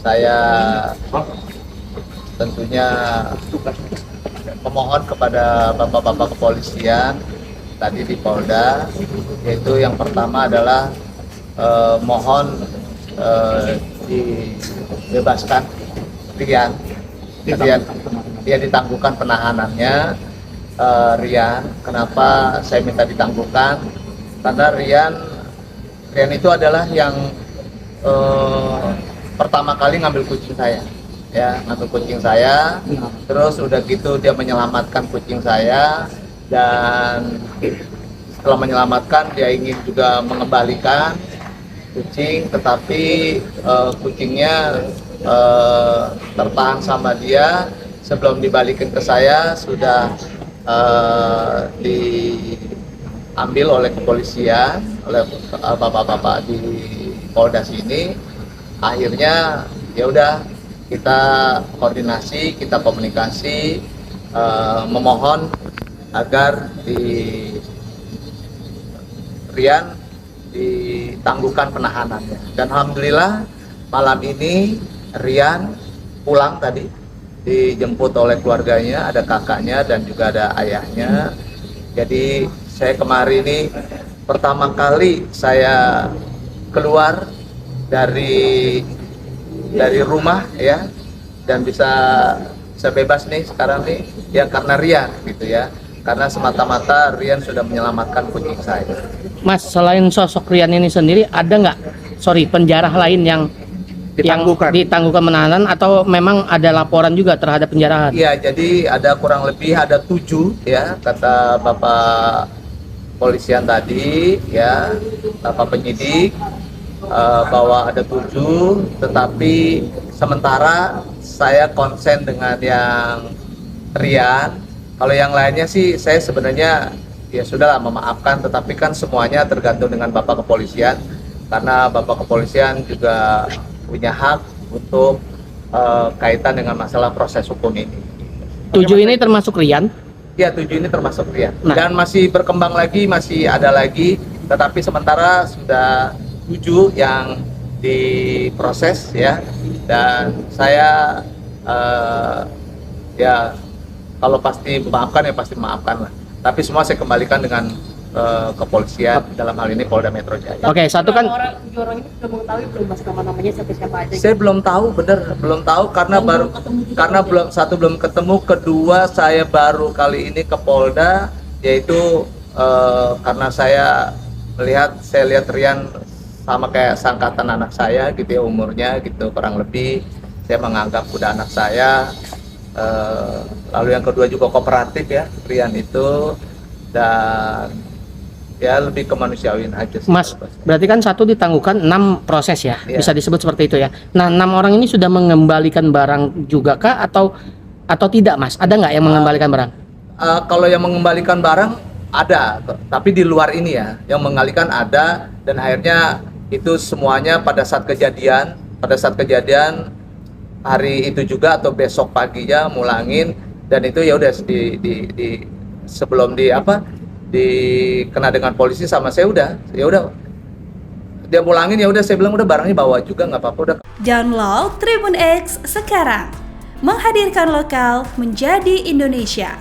saya tentunya memohon kepada bapak-bapak kepolisian tadi di Polda, yaitu yang pertama adalah mohon dibebaskan Rian, dia ditangguhkan penahanannya. Rian, kenapa saya minta ditangguhkan? Karena Rian itu adalah yang pertama kali ngambil kucing saya, ya, ngambil kucing saya. Terus udah gitu dia menyelamatkan kucing saya, dan setelah menyelamatkan dia ingin juga mengembalikan kucing, tetapi kucingnya tertahan sama dia. Sebelum dibalikin ke saya sudah diambil oleh kepolisian, oleh bapak-bapak di Polda sini. Akhirnya ya udah, kita koordinasi, kita komunikasi, memohon agar Rian ditangguhkan penahanannya. Dan alhamdulillah malam ini Rian pulang tadi, dijemput oleh keluarganya, ada kakaknya dan juga ada ayahnya. Jadi saya kemarin ini pertama kali saya keluar dari rumah, ya, dan bisa bebas nih sekarang nih, ya karena Rian gitu ya, karena semata-mata Rian sudah menyelamatkan kucing saya. Mas, selain sosok Rian ini sendiri, ada nggak penjara lain yang ditangguhkan penahanan, atau memang ada laporan juga terhadap penjarahan? Iya, jadi ada kurang lebih 7 ya, kata Bapak polisian tadi, ya, Bapak penyidik, bahwa ada 7, tetapi sementara saya konsen dengan yang Rian. Kalau yang lainnya sih saya sebenarnya ya sudahlah memaafkan, tetapi kan semuanya tergantung dengan Bapak kepolisian, karena Bapak kepolisian juga punya hak untuk kaitan dengan masalah proses hukum ini. 7 ini termasuk Rian? Ya, 7 ini termasuk Rian. Nah, dan masih berkembang lagi, masih ada lagi, tetapi sementara sudah 7 yang diproses, ya. Dan saya ya kalau pasti memaafkan ya pasti memaafkan lah. Tapi semua saya kembalikan dengan kepolisian, dalam hal ini Polda Metro Jaya. Oke, satu kan orang ini sudah mengetahui belum Mas nama-namanya siapa aja? Saya belum tahu, belum tahu karena belum ketemu, kedua saya baru kali ini ke Polda, yaitu karena saya lihat Rian sama kayak sangkatan anak saya gitu ya, umurnya gitu kurang lebih, saya menganggap udah anak saya. Lalu yang kedua juga kooperatif ya Rian itu, dan ya lebih kemanusiawian aja sih. Mas, berarti kan 1 ditangguhkan, 6 proses ya, Iya. bisa disebut seperti itu ya. Nah, 6 orang ini sudah mengembalikan barang juga kah, atau tidak, Mas? Ada nggak yang mengembalikan barang? Kalau yang mengembalikan barang ada, tapi di luar ini ya, yang mengembalikan ada, dan akhirnya itu semuanya pada saat kejadian hari itu juga atau besok paginya mulangin, dan itu ya udah sebelum dikena dengan polisi sama saya udah dia mulangin, ya udah saya bilang udah barangnya bawa juga nggak apa-apa udah. Download Tribun X sekarang, menghadirkan lokal menjadi Indonesia.